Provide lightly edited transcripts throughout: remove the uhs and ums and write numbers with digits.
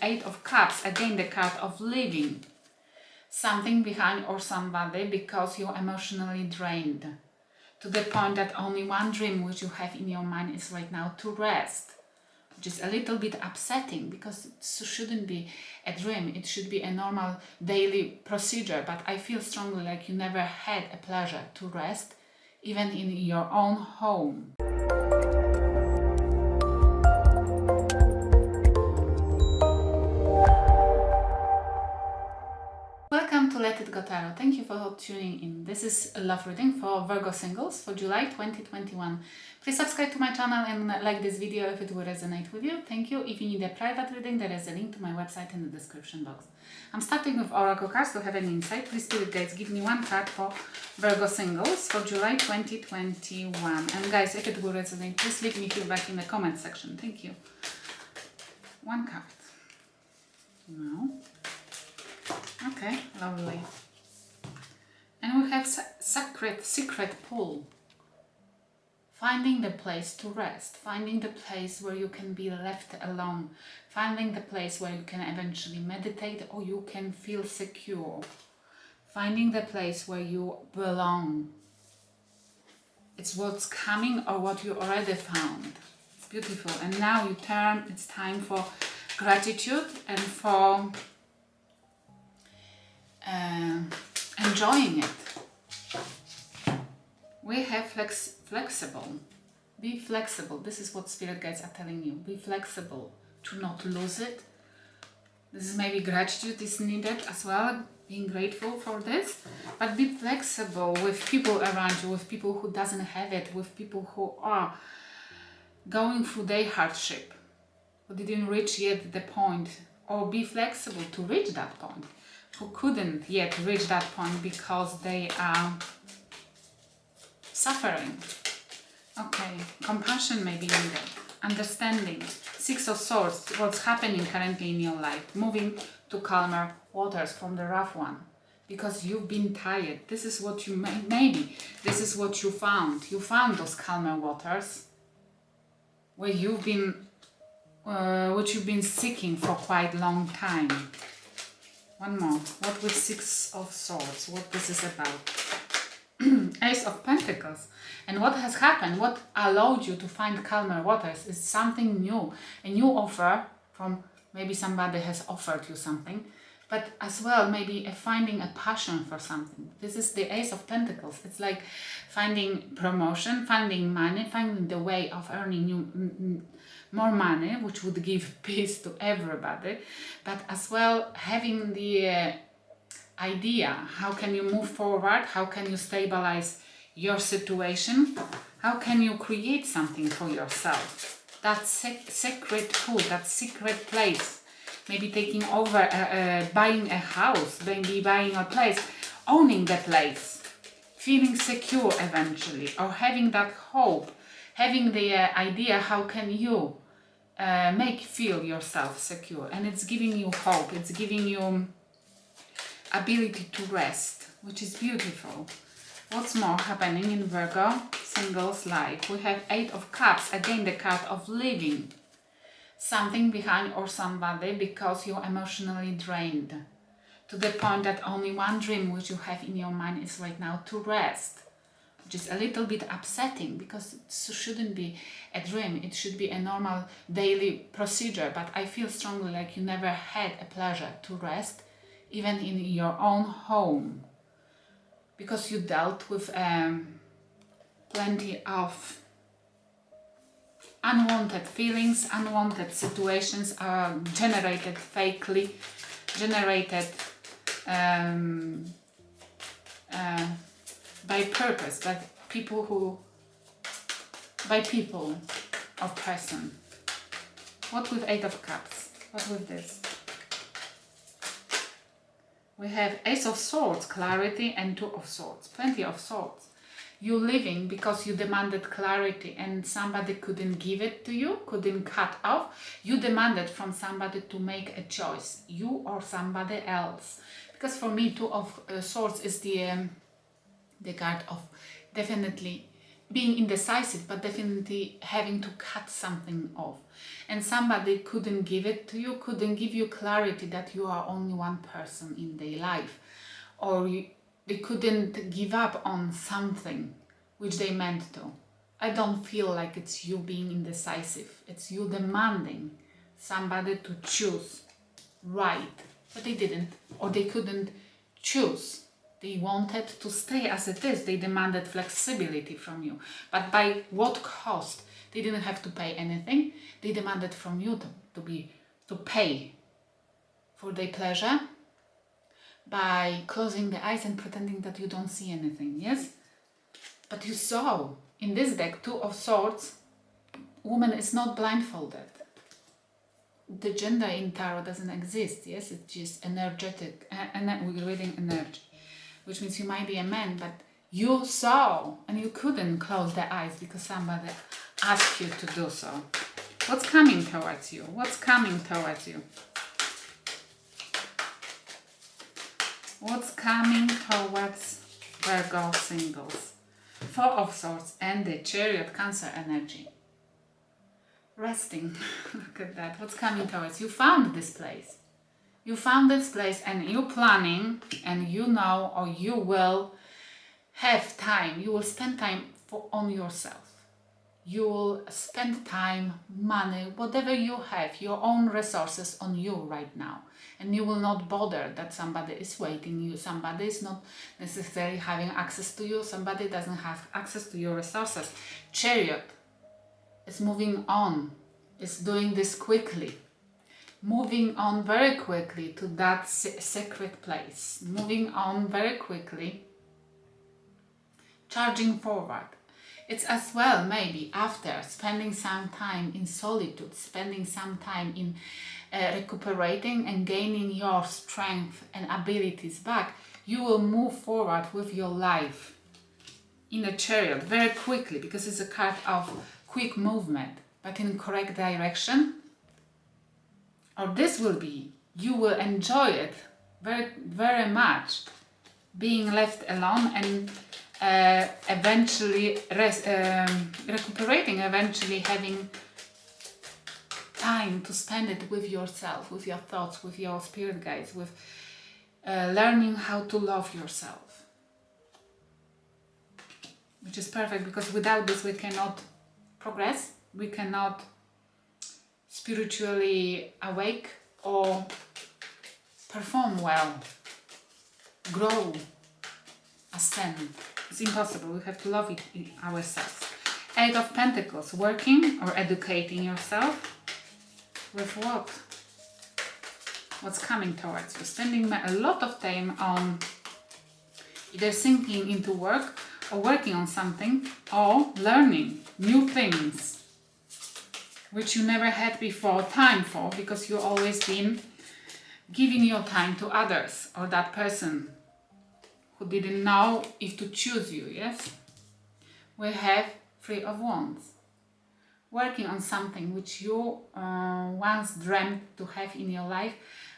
Eight of Cups, again the card of leaving something behind or somebody because you're emotionally drained to the point that only one dream which you have in your mind is right now to rest, which is a little bit upsetting because it shouldn't be a dream, it should be a normal daily procedure. But I feel strongly like you never had a pleasure to rest even in your own home. Welcome to Let It Go Tarot. Thank you for tuning in. This is a love reading for Virgo Singles for July 2021. Please subscribe to my channel and like this video if it will resonate with you. Thank you. If you need a private reading, there is a link to my website in the description box. I'm starting with Oracle cards to have an insight. Please, Spirit Guides, give me one card for Virgo Singles for July 2021. And guys, if it will resonate, please leave me feedback in the comment section. Thank you. One card. No. Okay, lovely. And we have secret pool. Finding the place to rest, finding the place where you can be left alone, finding the place where you can eventually meditate or you can feel secure, finding the place where you belong. It's what's coming or what you already found. It's beautiful. And now it's time for gratitude and for enjoying it. We have flexible. Be flexible. This is what Spirit Guides are telling you. Be flexible to not lose it. This is maybe gratitude is needed as well, being grateful for this. But be flexible with people around you, with people who doesn't have it, with people who are going through their hardship, who didn't reach yet the point, or be flexible to reach that point, who couldn't yet reach that point because they are suffering. Okay, compassion may be needed, understanding, Six of Swords, what's happening currently in your life, moving to calmer waters from the rough one, because you've been tired. This is what you maybe this is what you found. You found those calmer waters where you've been, which you've been seeking for quite a long time. One more. What with Six of Swords? What this is about? Ace of Pentacles. And what has happened, what allowed you to find calmer waters is something new. A new offer from maybe somebody has offered you something. But as well, maybe finding a passion for something. This is the Ace of Pentacles. It's like finding promotion, finding money, finding the way of earning more money, which would give peace to everybody, but as well having the idea, how can you move forward, how can you stabilize your situation, how can you create something for yourself, that secret pool, that secret place, maybe taking over, buying a house, maybe buying a place, owning the place, feeling secure eventually, or having that hope, having the idea, how can you feel yourself secure. And it's giving you hope, it's giving you ability to rest, which is beautiful. What's more happening in Virgo Singles life? We have Eight of Cups, again the card of leaving something behind or somebody because you're emotionally drained to the point that only one dream which you have in your mind is right now to rest, which is a little bit upsetting because it shouldn't be a dream, it should be a normal daily procedure. But I feel strongly like you never had a pleasure to rest even in your own home because you dealt with plenty of unwanted feelings, unwanted situations are generated fakely, generated by purpose, by people or person. What with Eight of Cups? What with this? We have Ace of Swords, clarity, and Two of Swords, plenty of swords. You living because you demanded clarity and somebody couldn't give it to you, couldn't cut off. You demanded from somebody to make a choice, you or somebody else. Because for me, Two of Swords is the card of definitely being indecisive, but definitely having to cut something off. And somebody couldn't give it to you, couldn't give you clarity that you are only one person in their life. Or they couldn't give up on something which they meant to. I don't feel like it's you being indecisive. It's you demanding somebody to choose right. But they didn't, or they couldn't choose. They wanted to stay as it is. They demanded flexibility from you. But by what cost? They didn't have to pay anything. They demanded from you to pay for their pleasure by closing the eyes and pretending that you don't see anything, yes? But you saw, in this deck, Two of Swords, woman is not blindfolded. The gender in tarot doesn't exist, yes? It's just energetic, we're reading energy, which means you might be a man, but you saw and you couldn't close the eyes because somebody asked you to do so. What's coming towards you? What's coming towards you? What's coming towards Virgo Singles? Four of Swords and the Chariot, Cancer energy. Resting. Look at that. What's coming towards you? You found this place. You found this place and you're planning, and you know, or you will have time. You will spend time on yourself. You will spend time, money, whatever you have, your own resources on you right now. And you will not bother that somebody is waiting you, somebody is not necessarily having access to you, somebody doesn't have access to your resources. Chariot is moving on, is doing this quickly. Moving on very quickly to that sacred place. Moving on very quickly. Charging forward. It's as well maybe after spending some time in solitude, spending some time in recuperating and gaining your strength and abilities back, you will move forward with your life in a Chariot very quickly, because it's a card of quick movement, but in correct direction. Or this will be, you will enjoy it very, very much, being left alone and eventually recuperating, eventually having time to spend it with yourself, with your thoughts, with your spirit guides, with learning how to love yourself. Which is perfect, because without this we cannot progress, we cannot spiritually awake or perform well, grow, ascend. It's impossible. We have to love it ourselves. Eight of Pentacles, working or educating yourself. With what? What's coming towards you? Spending a lot of time on either sinking into work or working on something or learning new things which you never had before time for, because you've always been giving your time to others or that person who didn't know if to choose you, yes? We have Three of Wands. Working on something which you once dreamt to have in your life,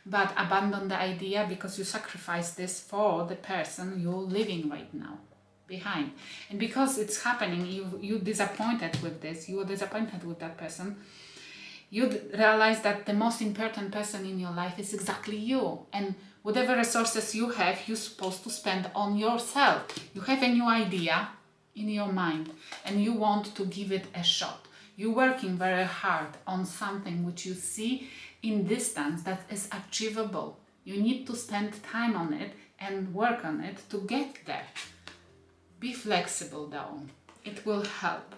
but abandoned the idea because you sacrificed this for the person you're living right now behind. And because it's happening, you disappointed with this, you were disappointed with that person, you realize that the most important person in your life is exactly you. And whatever resources you have, you're supposed to spend on yourself. You have a new idea in your mind and you want to give it a shot. You're working very hard on something which you see in distance that is achievable. You need to spend time on it and work on it to get there. Be flexible though. It will help.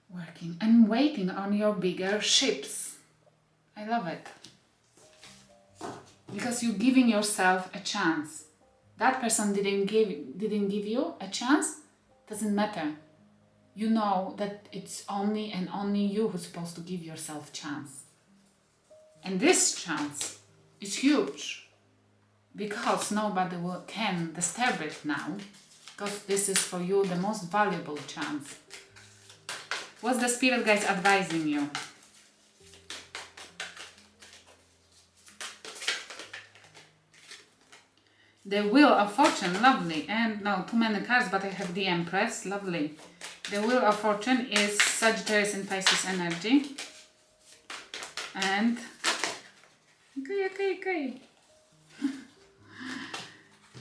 Working and waiting on your bigger ships. I love it. Because you're giving yourself a chance. That person didn't give you a chance, doesn't matter. You know that it's only and only you who's supposed to give yourself a chance. And this chance is huge, because nobody can disturb it now, because this is for you the most valuable chance. What's the spirit guides advising you? The Wheel of Fortune, lovely. And no, too many cards, but I have the Empress, lovely. The Wheel of Fortune is Sagittarius and Pisces energy. And okay.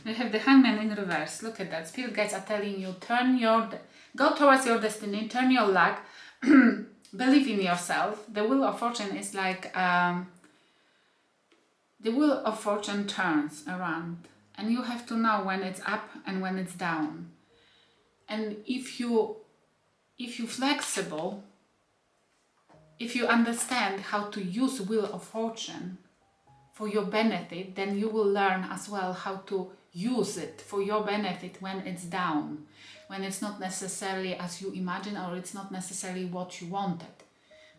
We have the Hangman in reverse. Look at that. Spirit guides are telling you, go towards your destiny, turn your luck, believe in yourself. The Wheel of Fortune is like, the Wheel of Fortune turns around. And you have to know when it's up and when it's down. And if you flexible, if you understand how to use Wheel of Fortune for your benefit, then you will learn as well how to use it for your benefit when it's down, when it's not necessarily as you imagine or it's not necessarily what you wanted.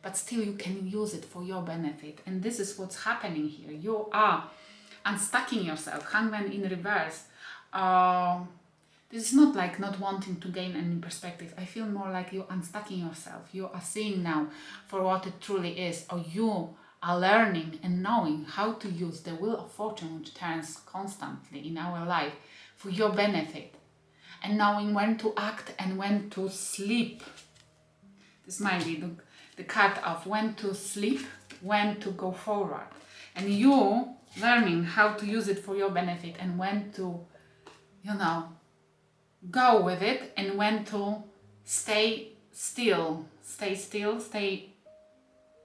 But still you can use it for your benefit. And this is what's happening here. You are unstucking yourself, Hangman in reverse. This is not like not wanting to gain any perspective. I feel more like you're unstucking yourself. You are seeing now for what it truly is, or you are learning and knowing how to use the Wheel of Fortune, which turns constantly in our life for your benefit, and knowing when to act and when to sleep. This might be the card of when to sleep, when to go forward, and you learning how to use it for your benefit and when to, go with it, and when to stay still, stay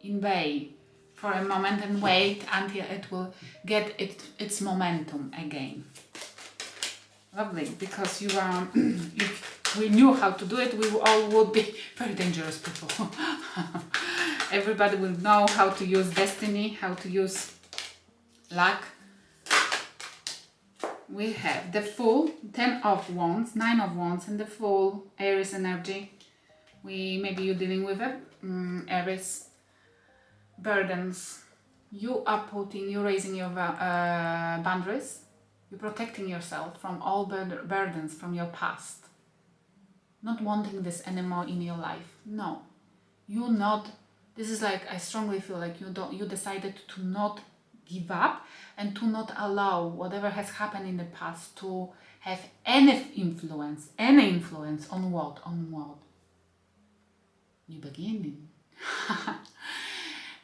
in bay for a moment and wait until it will get its momentum again. Lovely, because you are, if we knew how to do it, we all would be very dangerous people. Everybody will know how to use destiny, how to use luck. We have the Fool, 10 of Wands, 9 of Wands, and the Fool, Aries energy. Maybe you're dealing with it, Aries, burdens. You're raising your boundaries. You're protecting yourself from all burdens from your past. Not wanting this anymore in your life. No, this is like, I strongly feel like you decided to not give up and to not allow whatever has happened in the past to have any influence on what? New beginning.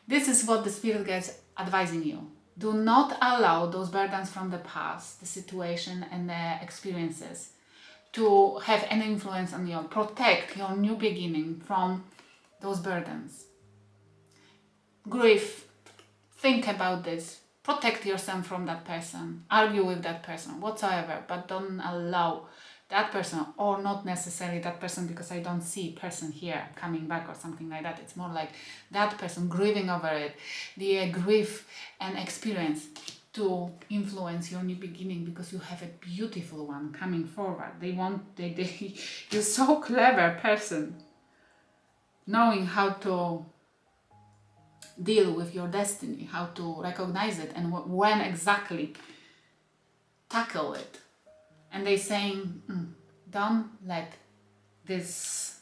This is what the Spirit guides advising you. Do not allow those burdens from the past, the situation and the experiences, to have any influence on you. Protect your new beginning from those burdens. Grief. Think about this. Protect yourself from that person. Argue with that person, whatsoever, but don't allow that person, or not necessarily that person, because I don't see person here coming back or something like that. It's more like that person grieving over it, the grief and experience to influence your new beginning, because you have a beautiful one coming forward. You're so clever person, knowing how to deal with your destiny, how to recognize it, and when exactly tackle it. And they saying, don't let this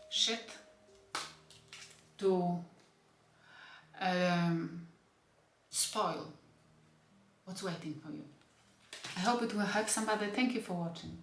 shit to spoil what's waiting for you. I hope it will help somebody. Thank you for watching.